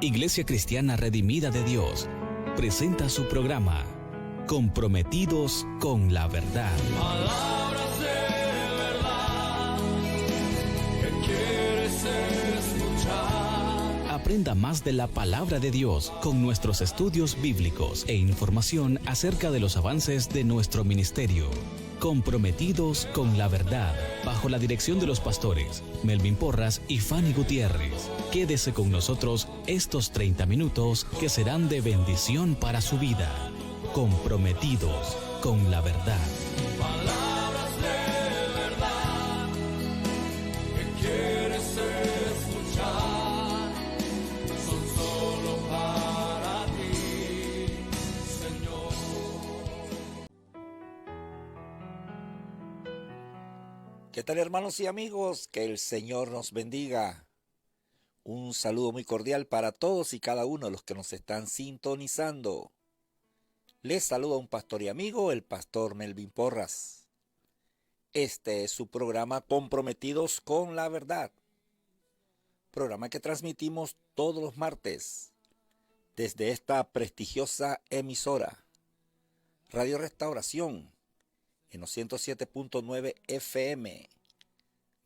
Iglesia Cristiana Redimida de Dios presenta su programa Comprometidos con la Verdad. Palabras de verdad que quieres escuchar. Aprenda más de la palabra de Dios con nuestros estudios bíblicos e información acerca de los avances de nuestro ministerio. Comprometidos con la Verdad, bajo la dirección de los pastores Melvin Porras y Fanny Gutiérrez. Quédese con nosotros estos 30 minutos que serán de bendición para su vida. Comprometidos con la Verdad. Palabras de verdad que quieres escuchar son solo para ti, Señor. ¿Qué tal, hermanos y amigos? Que el Señor nos bendiga. Un saludo muy cordial para todos y cada uno de los que nos están sintonizando. Les saluda un pastor y amigo, el pastor Melvin Porras. Este es su programa Comprometidos con la Verdad. Programa que transmitimos todos los martes desde esta prestigiosa emisora, Radio Restauración, en los 107.9 FM,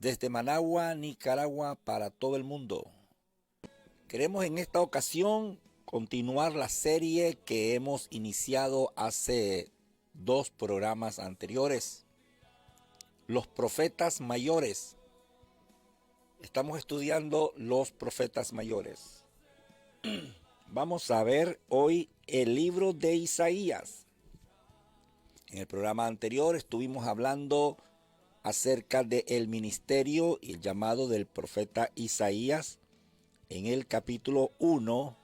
desde Managua, Nicaragua, para todo el mundo. Queremos en esta ocasión continuar la serie que hemos iniciado hace 2 programas anteriores. Los profetas mayores. Estamos estudiando los profetas mayores. Vamos a ver hoy el libro de Isaías. En el programa anterior estuvimos hablando acerca del ministerio y el llamado del profeta Isaías en el capítulo 1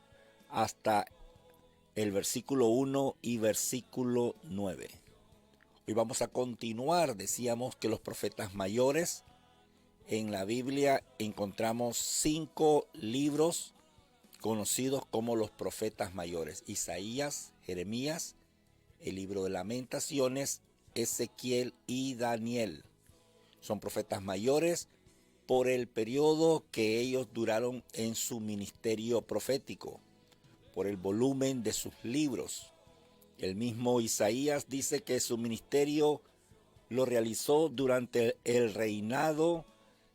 hasta el versículo 1 y versículo 9. Hoy vamos a continuar. Decíamos que los profetas mayores, en la Biblia encontramos 5 libros conocidos como los profetas mayores: Isaías, Jeremías, el libro de Lamentaciones, Ezequiel y Daniel. Son profetas mayores por el periodo que ellos duraron en su ministerio profético, por el volumen de sus libros. El mismo Isaías dice que su ministerio lo realizó durante el reinado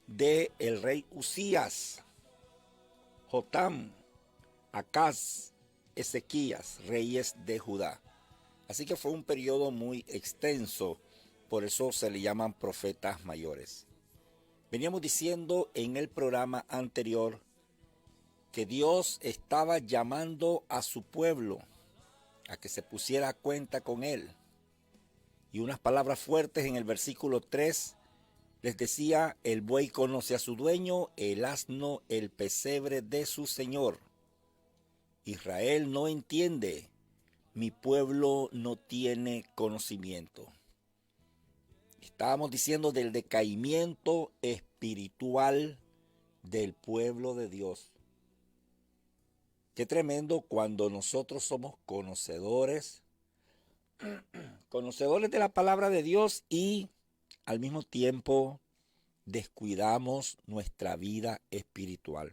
del rey Usías, Jotam, Acaz, Ezequías, reyes de Judá. Así que fue un periodo muy extenso, por eso se le llaman profetas mayores. Veníamos diciendo en el programa anterior que Dios estaba llamando a su pueblo a que se pusiera a cuenta con él. Y unas palabras fuertes en el versículo 3 les decía: el buey conoce a su dueño, el asno el pesebre de su señor. Israel no entiende, mi pueblo no tiene conocimiento. Estábamos diciendo del decaimiento espiritual del pueblo de Dios. Qué tremendo cuando nosotros somos conocedores de la palabra de Dios y al mismo tiempo descuidamos nuestra vida espiritual.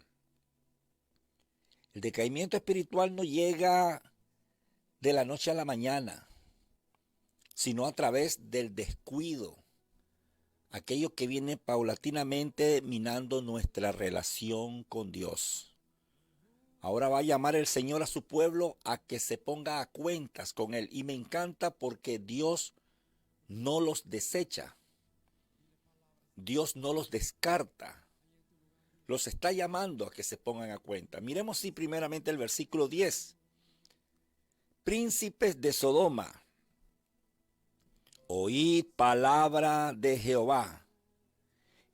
El decaimiento espiritual no llega de la noche a la mañana, sino a través del descuido, aquello que viene paulatinamente minando nuestra relación con Dios. Ahora va a llamar el Señor a su pueblo a que se ponga a cuentas con Él. Y me encanta porque Dios no los desecha. Dios no los descarta. Los está llamando a que se pongan a cuenta. Miremos sí primeramente el versículo 10. Príncipes de Sodoma, oíd palabra de Jehová.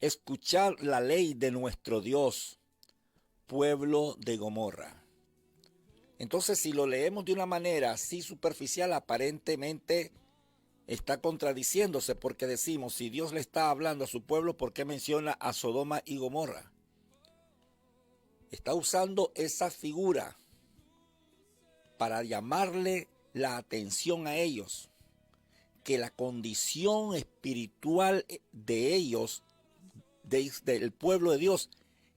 Escuchad la ley de nuestro Dios, pueblo de Gomorra. Entonces, si lo leemos de una manera así superficial, aparentemente está contradiciéndose, porque decimos, si Dios le está hablando a su pueblo, ¿por qué menciona a Sodoma y Gomorra? Está usando esa figura para llamarle la atención a ellos, que la condición espiritual de ellos, del pueblo de Dios,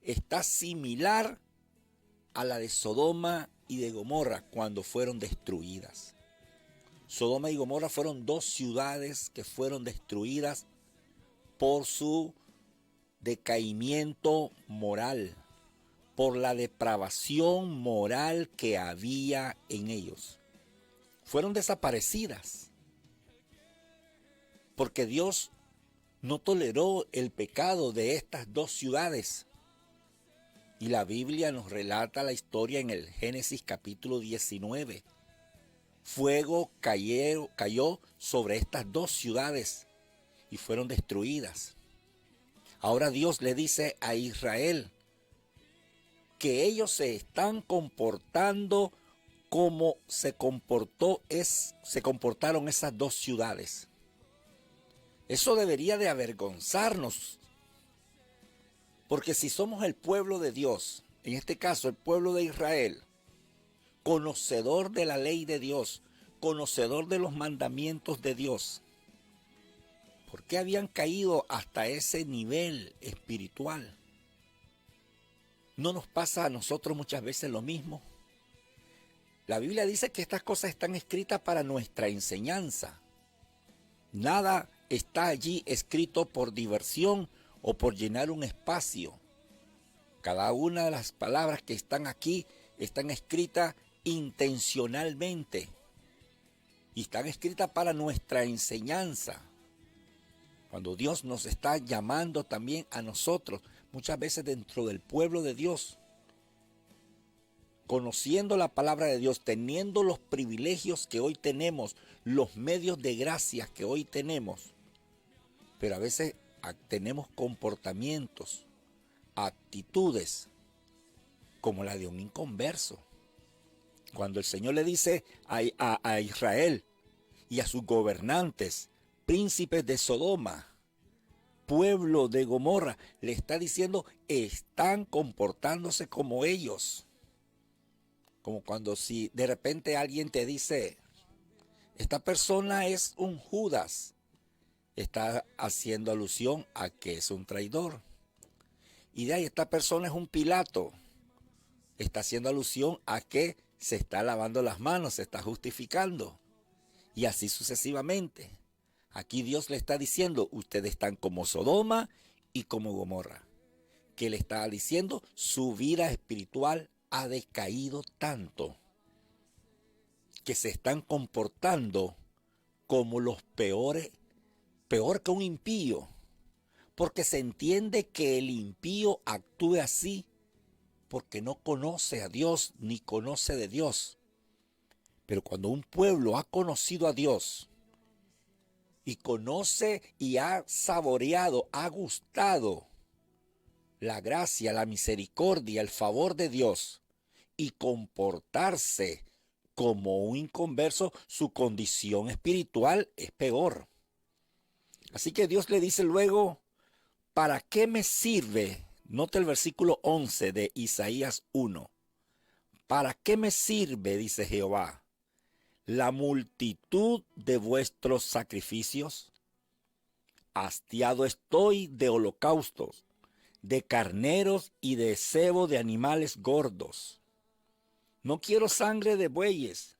está similar a la de Sodoma y de Gomorra cuando fueron destruidas. Sodoma y Gomorra fueron dos ciudades que fueron destruidas por su decaimiento moral, por la depravación moral que había en ellos. Fueron desaparecidas porque Dios no toleró el pecado de estas dos ciudades. Y la Biblia nos relata la historia en el Génesis capítulo 19. Fuego cayó sobre estas dos ciudades y fueron destruidas. Ahora Dios le dice a Israel que ellos se están comportando como se comportaron esas dos ciudades. Eso debería de avergonzarnos, porque si somos el pueblo de Dios, en este caso el pueblo de Israel, conocedor de la ley de Dios, conocedor de los mandamientos de Dios, ¿por qué habían caído hasta ese nivel espiritual? ¿No nos pasa a nosotros muchas veces lo mismo? La Biblia dice que estas cosas están escritas para nuestra enseñanza. Nada está allí escrito por diversión o por llenar un espacio. Cada una de las palabras que están aquí están escritas intencionalmente y están escritas para nuestra enseñanza. Cuando Dios nos está llamando también a nosotros, muchas veces dentro del pueblo de Dios, conociendo la palabra de Dios, teniendo los privilegios que hoy tenemos, los medios de gracia que hoy tenemos, pero a veces tenemos comportamientos, actitudes como la de un inconverso. Cuando el Señor le dice a Israel y a sus gobernantes, príncipes de Sodoma, pueblo de Gomorra, le está diciendo, están comportándose como ellos. Como cuando si de repente alguien te dice, esta persona es un Judas, está haciendo alusión a que es un traidor. Y de ahí, esta persona es un Pilato, está haciendo alusión a que se está lavando las manos, se está justificando. Y así sucesivamente. Aquí Dios le está diciendo, ustedes están como Sodoma y como Gomorra. Que le está diciendo, su vida espiritual ha decaído tanto que se están comportando como los peores, peor que un impío, porque se entiende que el impío actúe así porque no conoce a Dios ni conoce de Dios. Pero cuando un pueblo ha conocido a Dios y conoce y ha saboreado, ha gustado la gracia, la misericordia, el favor de Dios, y comportarse como un inconverso, su condición espiritual es peor. Así que Dios le dice luego, ¿para qué me sirve? Note el versículo 11 de Isaías 1. ¿Para qué me sirve, dice Jehová, la multitud de vuestros sacrificios? Hastiado estoy de holocaustos, de carneros y de cebo de animales gordos. No quiero sangre de bueyes,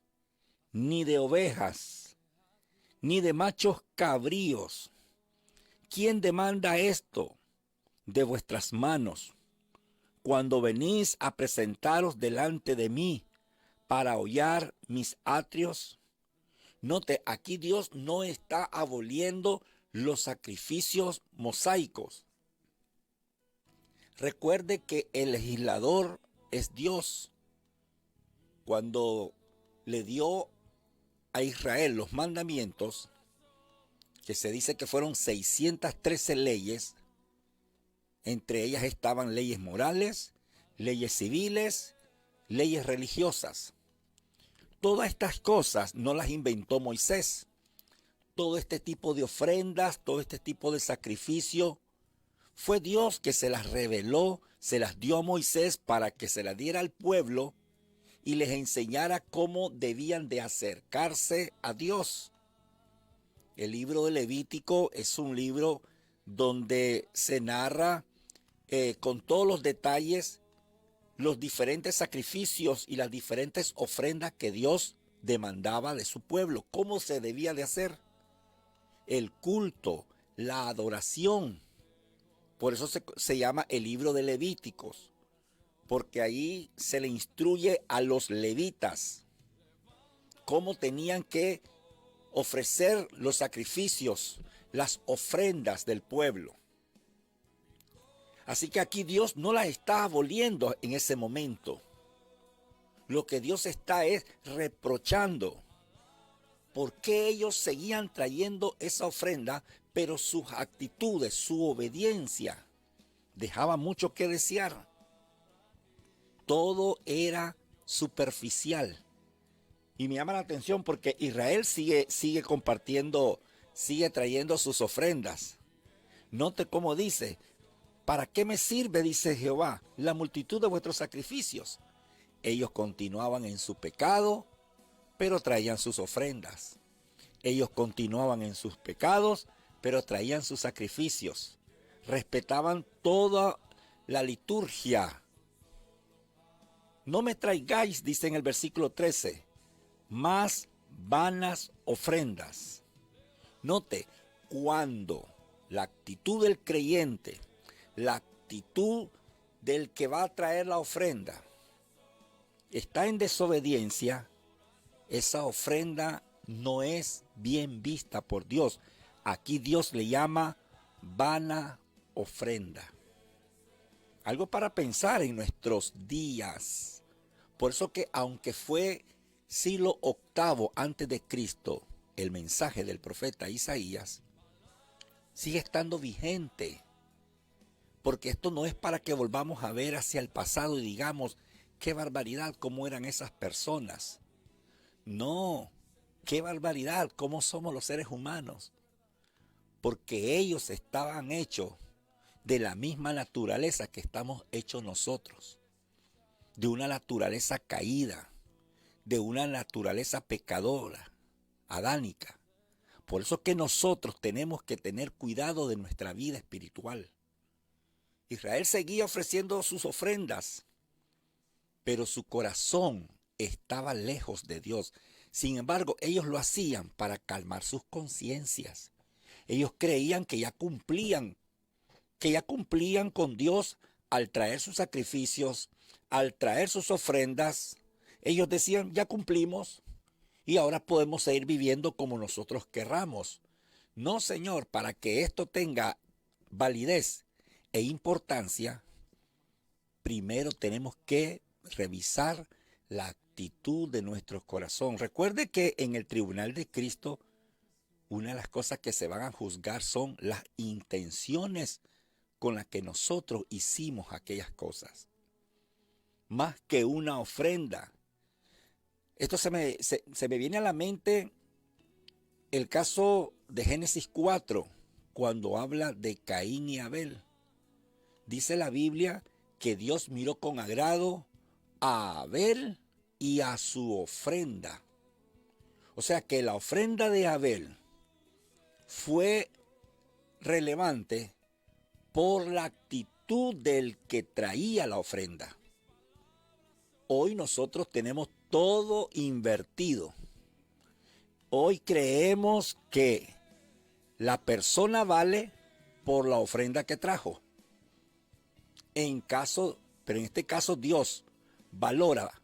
ni de ovejas, ni de machos cabríos. ¿Quién demanda esto de vuestras manos cuando venís a presentaros delante de mí para hollar mis atrios? Note, aquí Dios no está aboliendo los sacrificios mosaicos. Recuerde que el legislador es Dios. Cuando le dio a Israel los mandamientos, que se dice que fueron 613 leyes, entre ellas estaban leyes morales, leyes civiles, leyes religiosas. Todas estas cosas no las inventó Moisés. Todo este tipo de ofrendas, todo este tipo de sacrificio, fue Dios que se las reveló, se las dio a Moisés para que se las diera al pueblo y les enseñara cómo debían de acercarse a Dios. El libro de Levítico es un libro donde se narra con todos los detalles los diferentes sacrificios y las diferentes ofrendas que Dios demandaba de su pueblo. ¿Cómo se debía de hacer? El culto, la adoración. Por eso se llama el libro de Levíticos, porque ahí se le instruye a los levitas cómo tenían que ofrecer los sacrificios, las ofrendas del pueblo. Así que aquí Dios no las está aboliendo en ese momento. Lo que Dios está es reprochando. ¿Por qué ellos seguían trayendo esa ofrenda, pero sus actitudes, su obediencia, dejaba mucho que desear? Todo era superficial. Y me llama la atención porque Israel sigue compartiendo, sigue trayendo sus ofrendas. Note cómo dice: ¿para qué me sirve, dice Jehová, la multitud de vuestros sacrificios? Ellos continuaban en su pecado, pero traían sus ofrendas. Ellos continuaban en sus pecados, pero traían sus sacrificios. Respetaban toda la liturgia. No me traigáis, dice en el versículo 13, más vanas ofrendas. Note, cuando la actitud del creyente, la actitud del que va a traer la ofrenda, está en desobediencia, esa ofrenda no es bien vista por Dios. Aquí Dios le llama vana ofrenda. Algo para pensar en nuestros días. Por eso que aunque fue siglo VIII antes de Cristo, el mensaje del profeta Isaías sigue estando vigente. Porque esto no es para que volvamos a ver hacia el pasado y digamos, qué barbaridad, cómo eran esas personas. No, qué barbaridad, cómo somos los seres humanos. Porque ellos estaban hechos de la misma naturaleza que estamos hechos nosotros. De una naturaleza caída, de una naturaleza pecadora, adánica. Por eso que nosotros tenemos que tener cuidado de nuestra vida espiritual. Israel seguía ofreciendo sus ofrendas, pero su corazón estaba lejos de Dios. Sin embargo, ellos lo hacían para calmar sus conciencias. Ellos creían que ya cumplían con Dios al traer sus sacrificios, al traer sus ofrendas. Ellos decían, ya cumplimos y ahora podemos seguir viviendo como nosotros querramos. No, Señor, para que esto tenga validez e importancia, primero tenemos que revisar la actitud de nuestro corazón. Recuerde que en el tribunal de Cristo, una de las cosas que se van a juzgar son las intenciones con las que nosotros hicimos aquellas cosas. Más que una ofrenda. Esto se me viene a la mente el caso de Génesis 4, cuando habla de Caín y Abel. Dice la Biblia que Dios miró con agrado a Abel y a su ofrenda. O sea que la ofrenda de Abel fue relevante por la actitud del que traía la ofrenda. Hoy nosotros tenemos todo invertido. Hoy creemos que la persona vale por la ofrenda que trajo. Pero en este caso Dios valora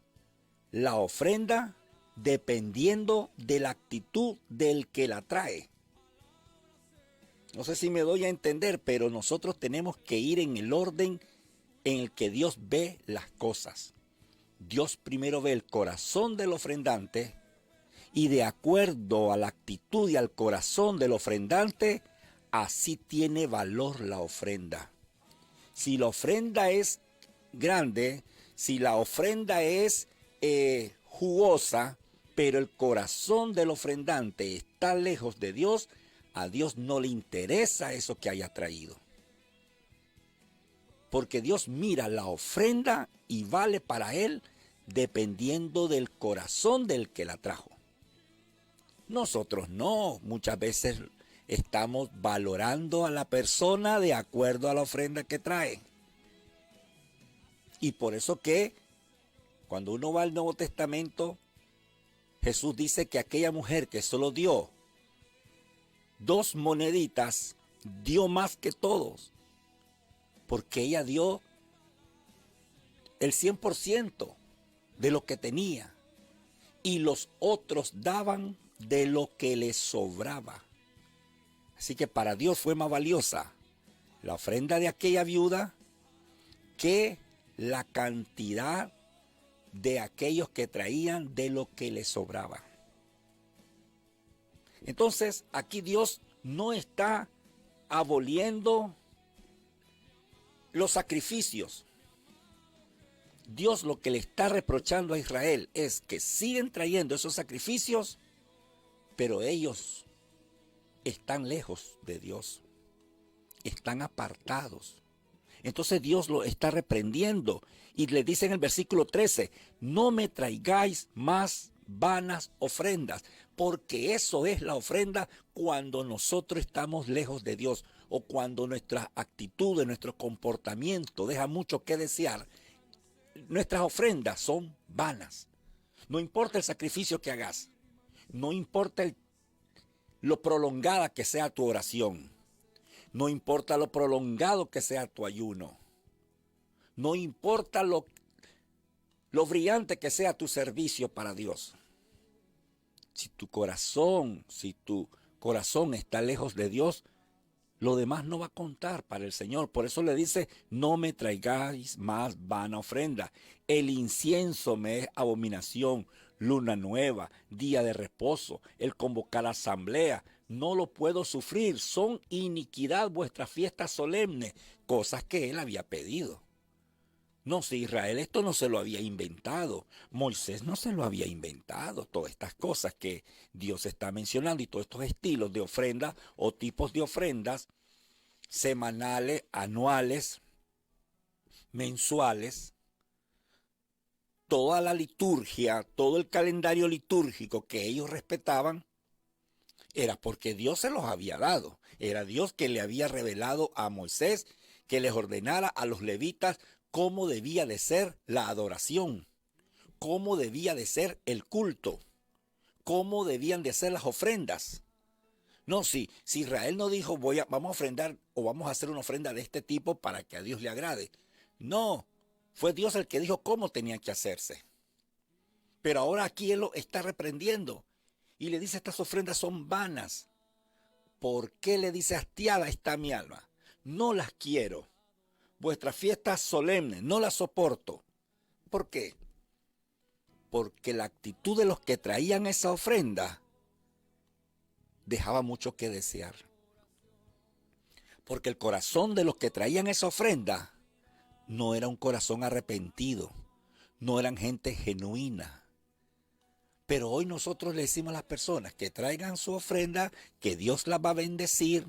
la ofrenda dependiendo de la actitud del que la trae. No sé si me doy a entender, pero nosotros tenemos que ir en el orden en el que Dios ve las cosas. Dios primero ve el corazón del ofrendante y de acuerdo a la actitud y al corazón del ofrendante, así tiene valor la ofrenda. Si la ofrenda es grande, si la ofrenda es jugosa, pero el corazón del ofrendante está lejos de Dios, a Dios no le interesa eso que haya traído. Porque Dios mira la ofrenda y vale para Él dependiendo del corazón del que la trajo. Nosotros no, muchas veces estamos valorando a la persona de acuerdo a la ofrenda que trae. Y por eso que cuando uno va al Nuevo Testamento, Jesús dice que aquella mujer que solo dio 2 moneditas, dio más que todos, porque ella dio el 100% de lo que tenía, y los otros daban de lo que les sobraba. Así que para Dios fue más valiosa la ofrenda de aquella viuda que la cantidad de aquellos que traían de lo que les sobraba. Entonces, aquí Dios no está aboliendo los sacrificios. Dios lo que le está reprochando a Israel es que siguen trayendo esos sacrificios, pero ellos están lejos de Dios, están apartados. Entonces Dios lo está reprendiendo y le dice en el versículo 13, no me traigáis más vanas ofrendas, porque eso es la ofrenda cuando nosotros estamos lejos de Dios o cuando nuestra actitud, nuestro comportamiento deja mucho que desear. Nuestras ofrendas son vanas. No importa el sacrificio que hagas, no importa lo prolongada que sea tu oración, no importa lo prolongado que sea tu ayuno, no importa lo brillante que sea tu servicio para Dios. Si tu corazón está lejos de Dios, lo demás no va a contar para el Señor. Por eso le dice, no me traigáis más vana ofrenda. El incienso me es abominación, luna nueva, día de reposo, el convocar asamblea. No lo puedo sufrir, son iniquidad vuestras fiestas solemnes, cosas que él había pedido. No, si Israel esto no se lo había inventado, Moisés no se lo había inventado, todas estas cosas que Dios está mencionando y todos estos estilos de ofrenda o tipos de ofrendas semanales, anuales, mensuales, toda la liturgia, todo el calendario litúrgico que ellos respetaban, era porque Dios se los había dado, era Dios que le había revelado a Moisés que les ordenara a los levitas cómo debía de ser la adoración, cómo debía de ser el culto, cómo debían de ser las ofrendas. No, si Israel no dijo vamos a ofrendar o vamos a hacer una ofrenda de este tipo para que a Dios le agrade. No, fue Dios el que dijo cómo tenían que hacerse. Pero ahora aquí Él lo está reprendiendo y le dice estas ofrendas son vanas. ¿Por qué le dice hastiada está mi alma? No las quiero. Vuestras fiestas solemnes, no las soporto. ¿Por qué? Porque la actitud de los que traían esa ofrenda dejaba mucho que desear. Porque el corazón de los que traían esa ofrenda no era un corazón arrepentido, no eran gente genuina. Pero hoy nosotros le decimos a las personas que traigan su ofrenda, que Dios las va a bendecir.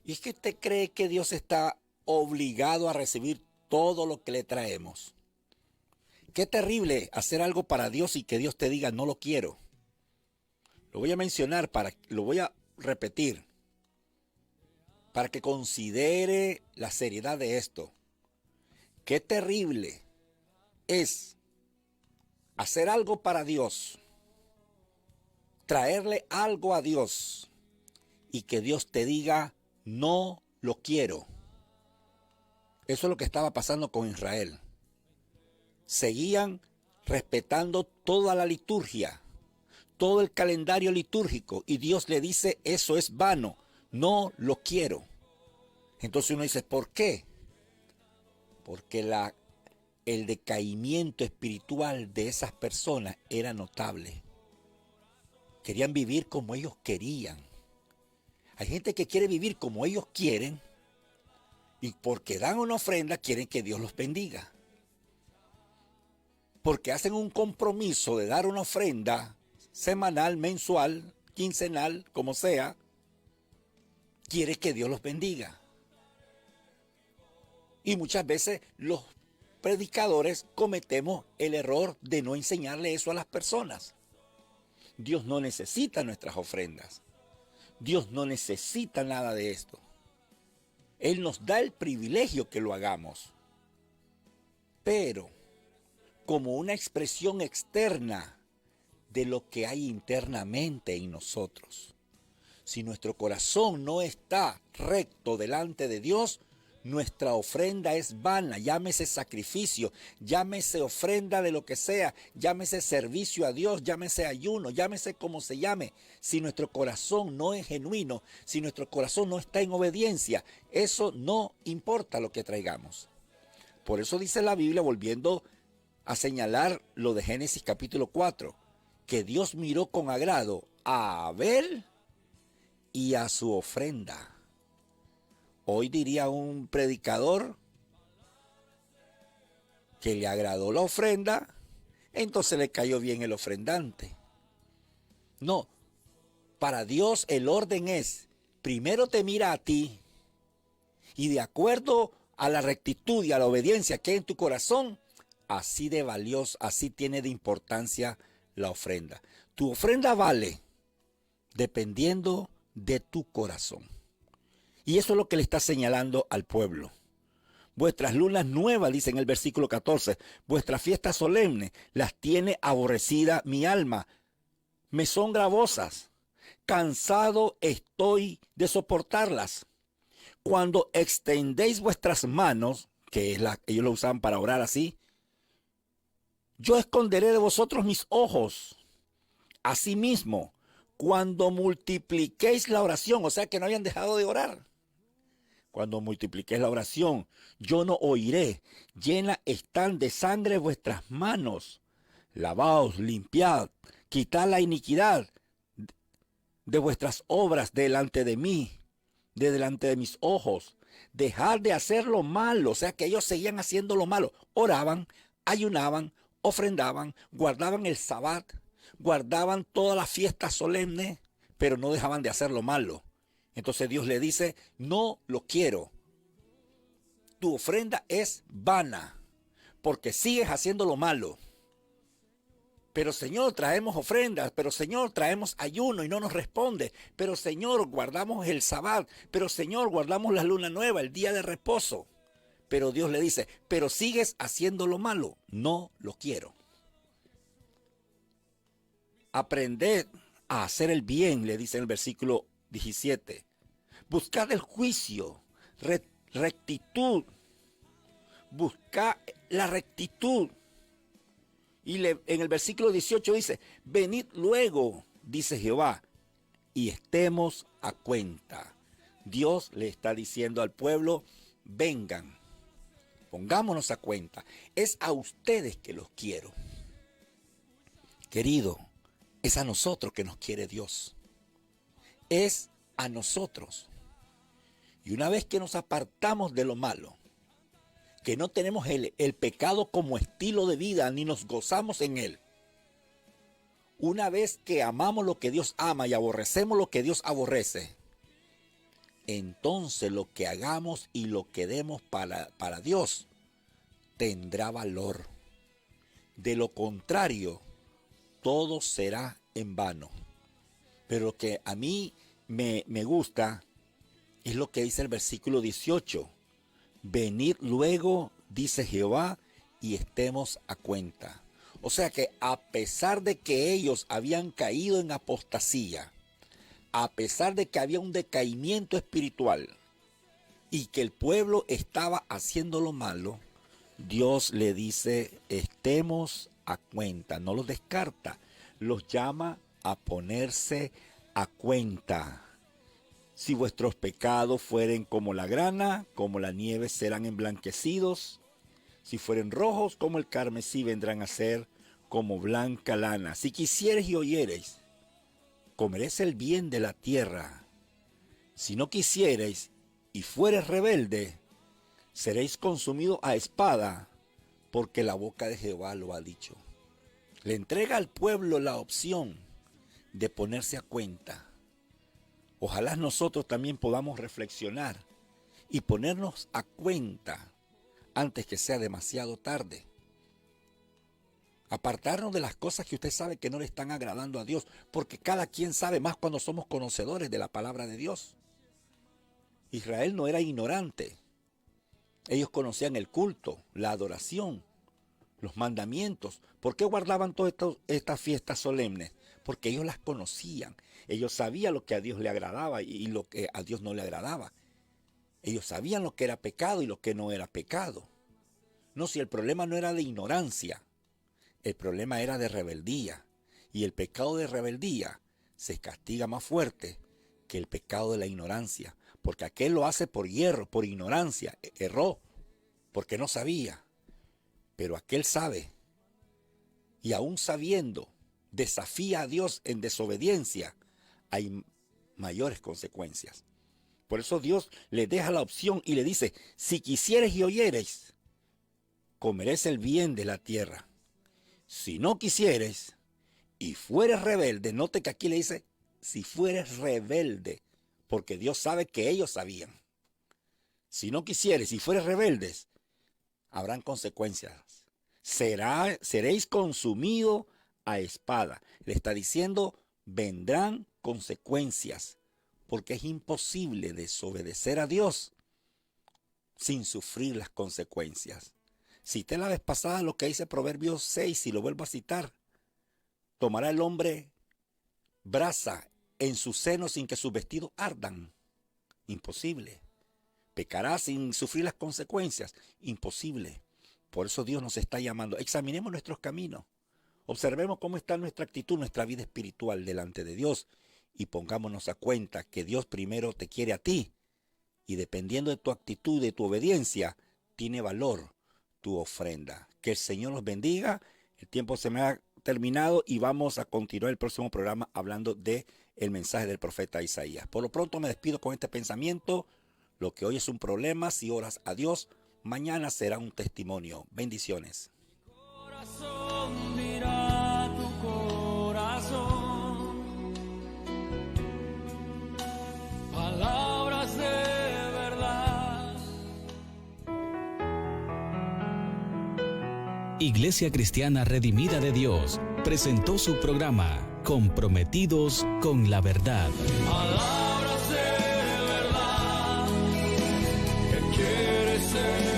¿Y es que usted cree que Dios está obligado a recibir todo lo que le traemos? Qué terrible hacer algo para Dios y que Dios te diga no lo quiero. Lo voy a mencionar, lo voy a repetir para que considere la seriedad de esto. Qué terrible es hacer algo para Dios, traerle algo a Dios y que Dios te diga no lo quiero. Eso es lo que estaba pasando con Israel. Seguían respetando toda la liturgia, todo el calendario litúrgico, y Dios le dice, eso es vano, no lo quiero. Entonces uno dice, ¿por qué? Porque el decaimiento espiritual de esas personas era notable. Querían vivir como ellos querían. Hay gente que quiere vivir como ellos quieren, y porque dan una ofrenda quieren que Dios los bendiga. Porque hacen un compromiso de dar una ofrenda semanal, mensual, quincenal, como sea, quiere que Dios los bendiga. Y muchas veces los predicadores cometemos el error de no enseñarle eso a las personas. Dios no necesita nuestras ofrendas. Dios no necesita nada de esto. Él nos da el privilegio que lo hagamos. pero como una expresión externa de lo que hay internamente en nosotros. Si nuestro corazón no está recto delante de Dios, nuestra ofrenda es vana, llámese sacrificio, llámese ofrenda de lo que sea, llámese servicio a Dios, llámese ayuno, llámese como se llame. Si nuestro corazón no es genuino, si nuestro corazón no está en obediencia, eso no importa lo que traigamos. Por eso dice la Biblia, volviendo a señalar lo de Génesis capítulo 4, que Dios miró con agrado a Abel y a su ofrenda. Hoy diría un predicador que le agradó la ofrenda, entonces le cayó bien el ofrendante. No, para Dios el orden es, primero te mira a ti y de acuerdo a la rectitud y a la obediencia que hay en tu corazón, así de valioso, así tiene de importancia la ofrenda. Tu ofrenda vale dependiendo de tu corazón. Y eso es lo que le está señalando al pueblo. Vuestras lunas nuevas, dice en el versículo 14, vuestras fiestas solemnes las tiene aborrecida mi alma. Me son gravosas. Cansado estoy de soportarlas. Cuando extendéis vuestras manos, que es ellos lo usaban para orar así, yo esconderé de vosotros mis ojos. Asimismo, cuando multipliquéis la oración, o sea que no habían dejado de orar. Cuando multipliquéis la oración, yo no oiré. Llenas están de sangre vuestras manos. Lavaos, limpiad, quitad la iniquidad de vuestras obras delante de mí, de delante de mis ojos. Dejad de hacer lo malo, o sea que ellos seguían haciendo lo malo. Oraban, ayunaban, ofrendaban, guardaban el sabbat, guardaban todas las fiestas solemnes, pero no dejaban de hacer lo malo. Entonces Dios le dice, no lo quiero. Tu ofrenda es vana, porque sigues haciendo lo malo. Pero Señor, traemos ofrendas, pero Señor, traemos ayuno y no nos responde. Pero Señor, guardamos el sabbat, pero Señor, guardamos la luna nueva, el día de reposo. Pero Dios le dice, pero sigues haciendo lo malo, no lo quiero. Aprended a hacer el bien, le dice en el versículo 17. Buscad el juicio, rectitud. Buscad la rectitud. Y en el versículo 18 dice, venid luego, dice Jehová, y estemos a cuenta. Dios le está diciendo al pueblo, vengan, pongámonos a cuenta. Es a ustedes que los quiero. Querido, es a nosotros que nos quiere Dios. Es a nosotros. Y una vez que nos apartamos de lo malo, que no tenemos el pecado como estilo de vida, ni nos gozamos en él. Una vez que amamos lo que Dios ama y aborrecemos lo que Dios aborrece, entonces lo que hagamos y lo que demos para Dios tendrá valor. De lo contrario, todo será en vano. Pero lo que a mí me gusta es lo que dice el versículo 18. Venid luego, dice Jehová, y estemos a cuenta. O sea que a pesar de que ellos habían caído en apostasía, a pesar de que había un decaimiento espiritual y que el pueblo estaba haciendo lo malo, Dios le dice, estemos a cuenta, no los descarta, los llama a ponerse a cuenta. Si vuestros pecados fueren como la grana, como la nieve serán emblanquecidos. Si fueren rojos como el carmesí, vendrán a ser como blanca lana. Si quisiereis y oyereis, comeréis el bien de la tierra. Si no quisiereis y fuereis rebelde, seréis consumidos a espada, porque la boca de Jehová lo ha dicho. Le entrega al pueblo la opción de ponerse a cuenta. Ojalá nosotros también podamos reflexionar y ponernos a cuenta antes que sea demasiado tarde. Apartarnos de las cosas que usted sabe que no le están agradando a Dios, porque cada quien sabe más cuando somos conocedores de la palabra de Dios. Israel no era ignorante. Ellos conocían el culto, la adoración, los mandamientos. ¿Por qué guardaban todas estas fiestas solemnes? Porque ellos las conocían. Ellos sabían lo que a Dios le agradaba y lo que a Dios no le agradaba. Ellos sabían lo que era pecado y lo que no era pecado. No, si el problema no era de ignorancia, el problema era de rebeldía. Y el pecado de rebeldía se castiga más fuerte que el pecado de la ignorancia. Porque aquel lo hace por hierro, por ignorancia, erró, porque no sabía. Pero aquel sabe, y aún sabiendo, desafía a Dios en desobediencia, hay mayores consecuencias. Por eso Dios le deja la opción y le dice, si quisieres y oyeres, comeréis el bien de la tierra. Si no quisieres y fueres rebelde, note que aquí le dice, si fueres rebelde, porque Dios sabe que ellos sabían. Si no quisieres y fueres rebeldes, habrán consecuencias. Seréis consumidos a espada. Le está diciendo, vendrán consecuencias, porque es imposible desobedecer a Dios sin sufrir las consecuencias. Cité la vez pasada lo que dice Proverbios 6, y lo vuelvo a citar. Tomará el hombre brasa en su seno sin que sus vestidos ardan. Imposible. Pecará sin sufrir las consecuencias. Imposible. Por eso Dios nos está llamando. Examinemos nuestros caminos. Observemos cómo está nuestra actitud, nuestra vida espiritual delante de Dios. Y pongámonos a cuenta que Dios primero te quiere a ti. Y dependiendo de tu actitud, de tu obediencia, tiene valor tu ofrenda. Que el Señor nos bendiga. El tiempo se me ha terminado y vamos a continuar el próximo programa hablando de el mensaje del profeta Isaías. Por lo pronto me despido con este pensamiento. Lo que hoy es un problema, si oras a Dios, mañana será un testimonio. Bendiciones. Corazón, mira tu corazón. Palabras de verdad. Iglesia Cristiana Redimida de Dios presentó su programa Comprometidos con la Verdad. Palabras de verdad que quieres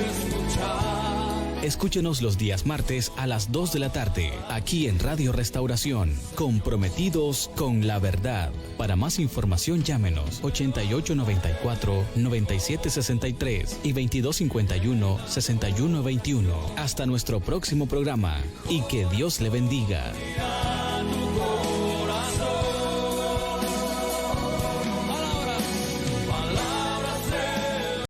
escuchar. Escúchenos los días martes a las 2 de la tarde, aquí en Radio Restauración, Comprometidos con la Verdad. Para más información llámenos 8894-9763 y 2251-6121. Hasta nuestro próximo programa y que Dios le bendiga.